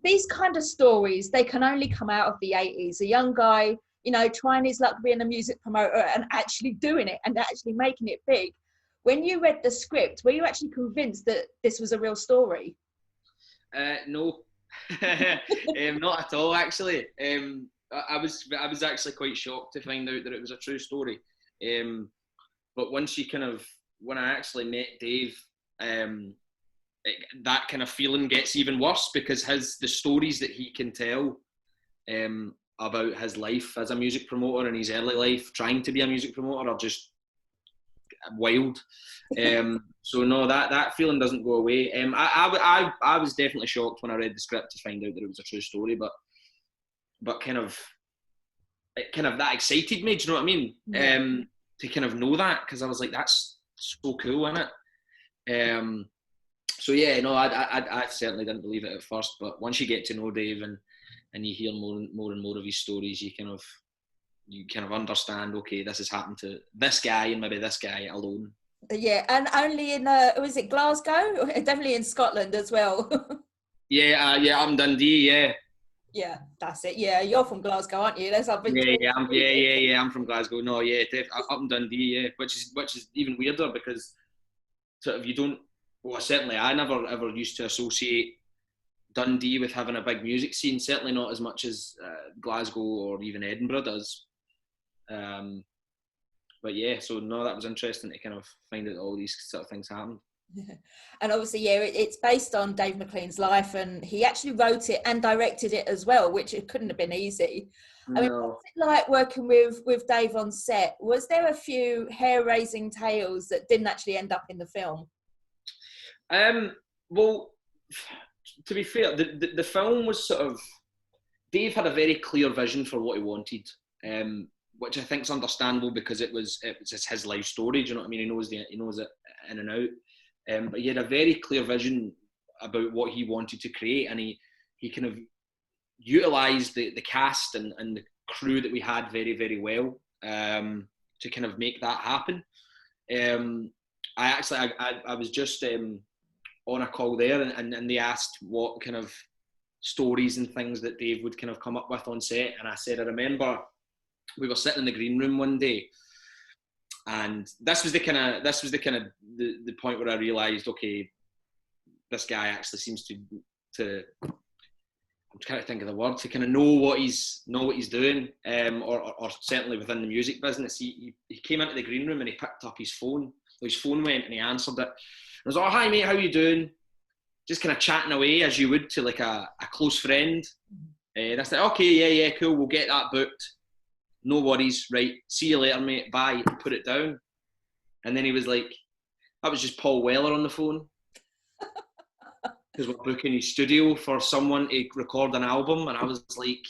these kind of stories, they can only come out of the 80s. A young guy, you know, trying his luck being a music promoter and actually doing it and actually making it big. When you read the script, were you actually convinced that this was a real story? No, not at all. Actually, I was actually quite shocked to find out that it was a true story. But when I actually met Dave, that kind of feeling gets even worse, because the stories that he can tell about his life as a music promoter and his early life trying to be a music promoter are just wild. So no, that feeling doesn't go away. I was definitely shocked when I read the script to find out that it was a true story, but kind of that excited me. Do you know what I mean? Yeah. To kind of know that, because I was like, that's so cool, isn't it? So yeah, no, I certainly didn't believe it at first, but once you get to know Dave and you hear more and more of his stories, you kind of understand, okay, this has happened to this guy and maybe this guy alone. Yeah, and only in was it Glasgow? Definitely in Scotland as well. Yeah, I'm Dundee. Yeah. Yeah, that's it. Yeah, you're from Glasgow, aren't you? I'm from Glasgow. No, yeah, up in Dundee. Yeah, which is even weirder, because sort of you don't. Well, certainly I never ever used to associate Dundee with having a big music scene. Certainly not as much as Glasgow or even Edinburgh does. But yeah, so no, that was interesting to kind of find out all these sort of things happened. And obviously, yeah, it's based on Dave Mclean's life, and he actually wrote it and directed it as well, which it couldn't have been easy. No. I mean, what's it like working with Dave on set? Was there a few hair-raising tales that didn't actually end up in the film? Well, to be fair, the film was sort of, Dave had a very clear vision for what he wanted, which I think is understandable, because it was his life story. Do you know what I mean? He knows it in and out. But he had a very clear vision about what he wanted to create, and he kind of utilised the cast and the crew that we had very, very well to kind of make that happen. I was just on a call there, and they asked what kind of stories and things that Dave would kind of come up with on set, and I said, I remember we were sitting in the green room one day, and this was the point where I realised, okay, this guy actually seems to I'm trying to think of the word, to kind of know what he's doing, or certainly within the music business. He came into the green room and he picked up his phone. His phone went and he answered it. I was like, oh, hi mate, how you doing? Just kind of chatting away as you would to like a close friend. And I said, okay, yeah, cool, we'll get that booked. No worries, right, see you later mate, bye, put it down. And then he was like, that was just Paul Weller on the phone. Because we're booking his studio for someone to record an album. And I was like,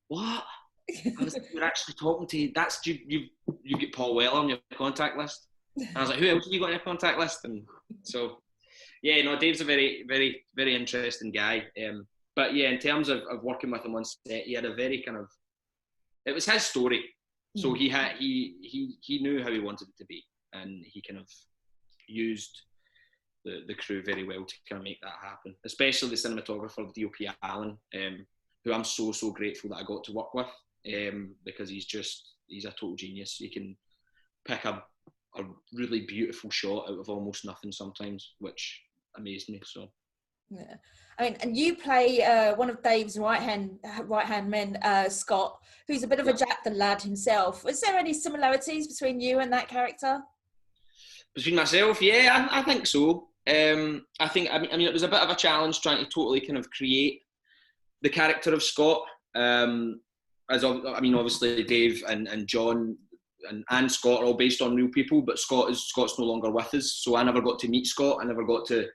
what? I was like, you're actually talking to, you get Paul Weller on your contact list? And I was like, who else have you got on your contact list? And so, yeah, no, Dave's a very, very, very interesting guy. But yeah, in terms of working with him on set, he had a very kind of, it was his story. So he knew how he wanted it to be. And he kind of used the crew very well to kind of make that happen. Especially the cinematographer, D.O.P. Allen, who I'm so grateful that I got to work with, because he's a total genius. He can pick a really beautiful shot out of almost nothing sometimes, which amazed me. So yeah, I mean, and you play one of Dave's right hand men, Scot, who's a bit of a Jack the Lad himself. Was there any similarities between you and that character? Between myself, yeah, I think so. I mean, it was a bit of a challenge trying to totally kind of create the character of Scot. Obviously Dave and John and Scot are all based on real people, but Scott's no longer with us, so I never got to meet Scot. I never got to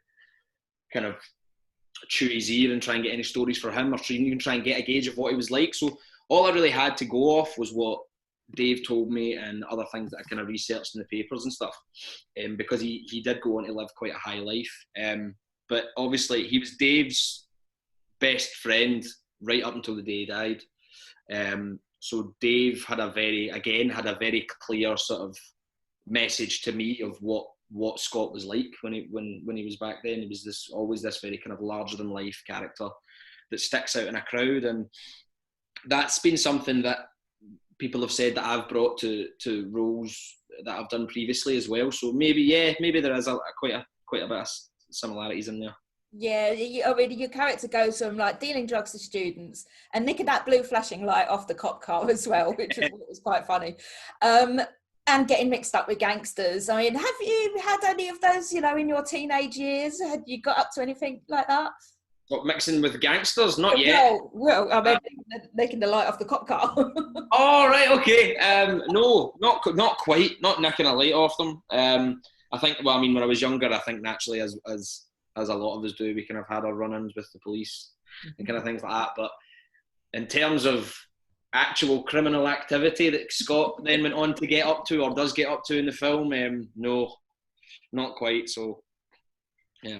kind of chew his ear and try and get any stories for him, or even try and get a gauge of what he was like. So all I really had to go off was what Dave told me and other things that I kind of researched in the papers and stuff, because he did go on to live quite a high life. But obviously he was Dave's best friend right up until the day he died. So Dave had a very clear sort of message to me of what what Scot was like when he was back then. He was always this very kind of larger than life character that sticks out in a crowd, and that's been something that people have said that I've brought to roles that I've done previously as well. So maybe there is quite a bit of similarities in there. Yeah, I mean, your character goes from like dealing drugs to students and nicking that blue flashing light off the cop car as well, which was quite funny. And getting mixed up with gangsters. I mean, have you had any of those, in your teenage years? Had you got up to anything like that? What, mixing with gangsters? Not yet. Well, I mean, nicking the light off the cop car. Oh, right, okay. No, not quite. Not nicking a light off them. I think, well, I mean, when I was younger, I think naturally, as a lot of us do, we kind of had our run-ins with the police and kind of things like that. But in terms of actual criminal activity that Scot then went on to get up to, or does get up to in the film, no, not quite. So, yeah.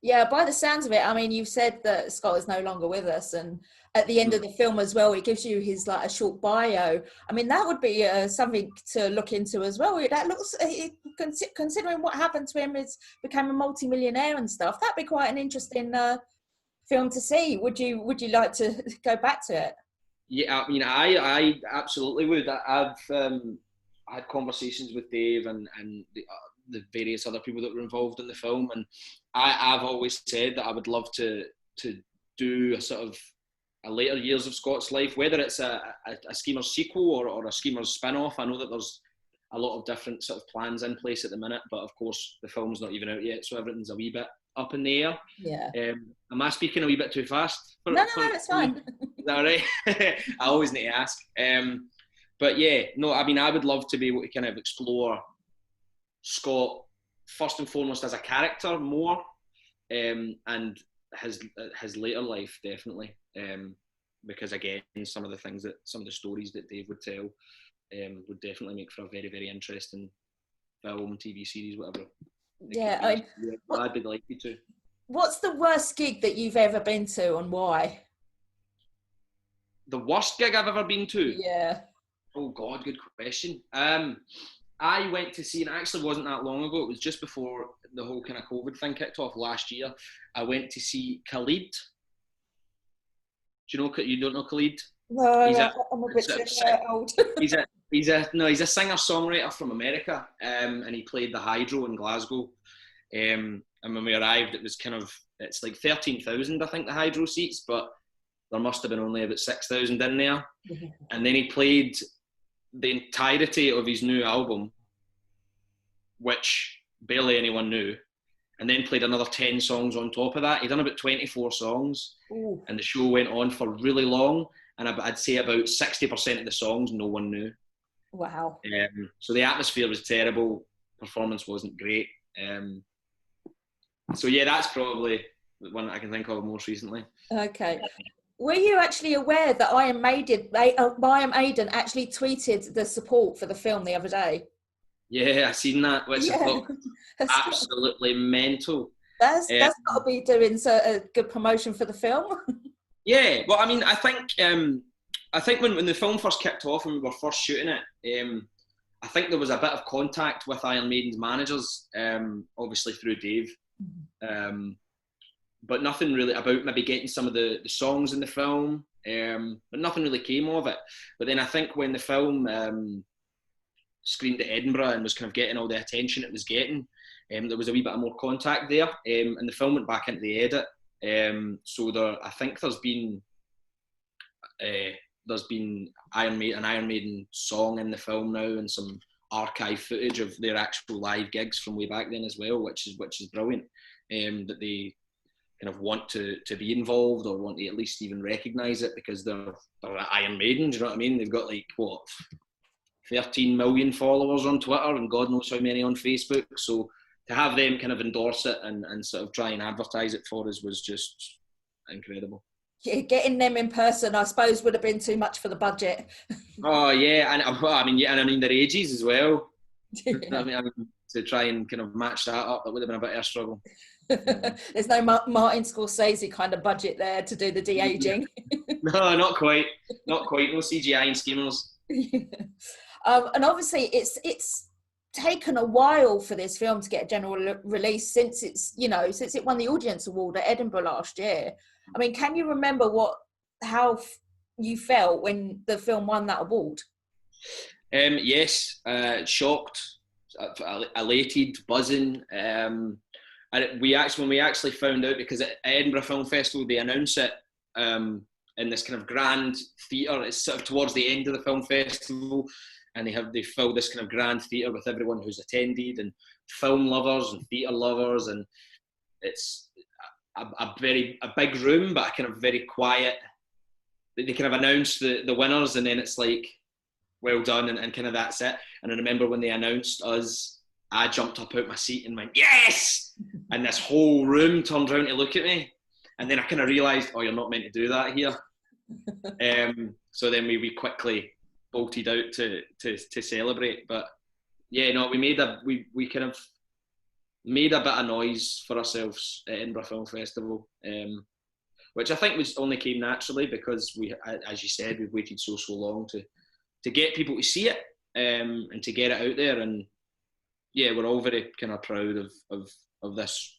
Yeah, by the sounds of it, I mean, you've said that Scot is no longer with us, and at the end of the film as well, it gives you his like a short bio. I mean, that would be something to look into as well. That looks, considering what happened to him, is became a multi-millionaire and stuff. That'd be quite an interesting film to see. Would you like to go back to it? Yeah, I mean, I absolutely would. I've had conversations with Dave and the various other people that were involved in the film, and I've always said that I would love to do a sort of a later years of Scot's life, whether it's a Schemer's sequel or a Schemer's spin-off. I know that there's a lot of different sort of plans in place at the minute, but of course the film's not even out yet, so everything's a wee bit up in the air. Yeah. Am I speaking a wee bit too fast? No, it's fine. Is that all right? I always need to ask. But yeah, no, I mean, I would love to be able to kind of explore Scot first and foremost as a character more, and his later life definitely, because again, some of the stories that Dave would tell would definitely make for a very, very interesting film, TV series, whatever. Yeah, I'd be delighted to. What's the worst gig that you've ever been to, and why? The worst gig I've ever been to? Yeah. Oh God, good question. I went to see, and it actually wasn't that long ago, it was just before the whole kind of COVID thing kicked off last year. I went to see Khalid. Do you don't know Khalid? No, I'm a bit old. He's a singer-songwriter from America, and he played the Hydro in Glasgow. And when we arrived, it's like 13,000, I think, the Hydro seats, but there must have been only about 6,000 in there. And then he played the entirety of his new album, which barely anyone knew, and then played another 10 songs on top of that. He'd done about 24 songs. Ooh. And the show went on for really long, and I'd say about 60% of the songs no one knew. Wow. So the atmosphere was terrible, performance wasn't great. So yeah, that's probably the one that I can think of most recently. Okay. Were you actually aware that Iron Maiden actually tweeted the support for the film the other day? Yeah, I seen that, which I thought absolutely mental. That's got to be doing a good promotion for the film. Yeah, well, I mean, I think when the film first kicked off and we were first shooting it, I think there was a bit of contact with Iron Maiden's managers, obviously through Dave. But nothing really about maybe getting some of the songs in the film, but nothing really came of it. But then I think when the film screened at Edinburgh and was kind of getting all the attention it was getting, there was a wee bit of more contact there, and the film went back into the edit. So I think there's been an Iron Maiden song in the film now, and some archive footage of their actual live gigs from way back then as well, which is brilliant. That they kind of want to be involved, or want to at least even recognise it, because they're Iron Maiden, do you know what I mean? They've got 13 million followers on Twitter and God knows how many on Facebook. So to have them kind of endorse it and sort of try and advertise it for us was just incredible. Yeah, getting them in person, I suppose, would have been too much for the budget. Oh yeah, and I mean their ages as well. Yeah. I mean, to try and kind of match that up, that would have been a bit of a struggle. There's no Martin Scorsese kind of budget there to do the de-aging. No, not quite. No CGI and schemers. And obviously, it's taken a while for this film to get a general release since since it won the Audience Award at Edinburgh last year. I mean, can you remember how you felt when the film won that award? Yes, shocked, elated, buzzing. And when we actually found out, because at Edinburgh Film Festival they announce it in this kind of grand theatre. It's sort of towards the end of the film festival, and they fill this kind of grand theatre with everyone who's attended, and film lovers and theatre lovers, and it's a big room, but a kind of very quiet. They kind of announce the winners, and then it's like, well done, and kind of that's it. And I remember when they announced us, I jumped up out my seat and went, yes! And this whole room turned around to look at me. And then I kind of realised, oh, you're not meant to do that here. So then we quickly bolted out to celebrate. But yeah, no, we kind of made a bit of noise for ourselves at Edinburgh Film Festival, which I think only came naturally because we, as you said, we've waited so long to get people to see it, and to get it out there. And yeah, we're all very kind of proud of this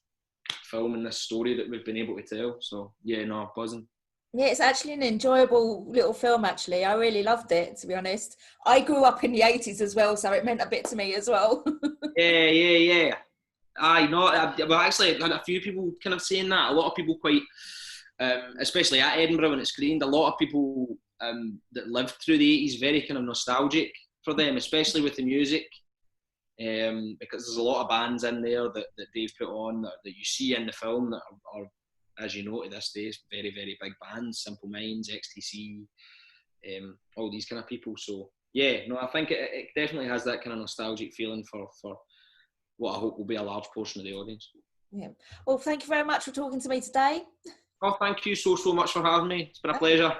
film and this story that we've been able to tell. So yeah, no, buzzing. Yeah, it's actually an enjoyable little film, actually. I really loved it, to be honest. I grew up in the 80s as well, so it meant a bit to me as well. Yeah. I know. Well, actually, I've had a few people kind of saying that. A lot of people quite, especially at Edinburgh when it screened, a lot of people that lived through the 80s, very kind of nostalgic for them, especially with the music, because there's a lot of bands in there that Dave put on that you see in the film that are, as you know, to this day, very, very big bands, Simple Minds, XTC, all these kind of people. So yeah, no, I think it definitely has that kind of nostalgic feeling for what I hope will be a large portion of the audience. Yeah. Well, thank you very much for talking to me today. Oh, thank you so much for having me. It's been a pleasure.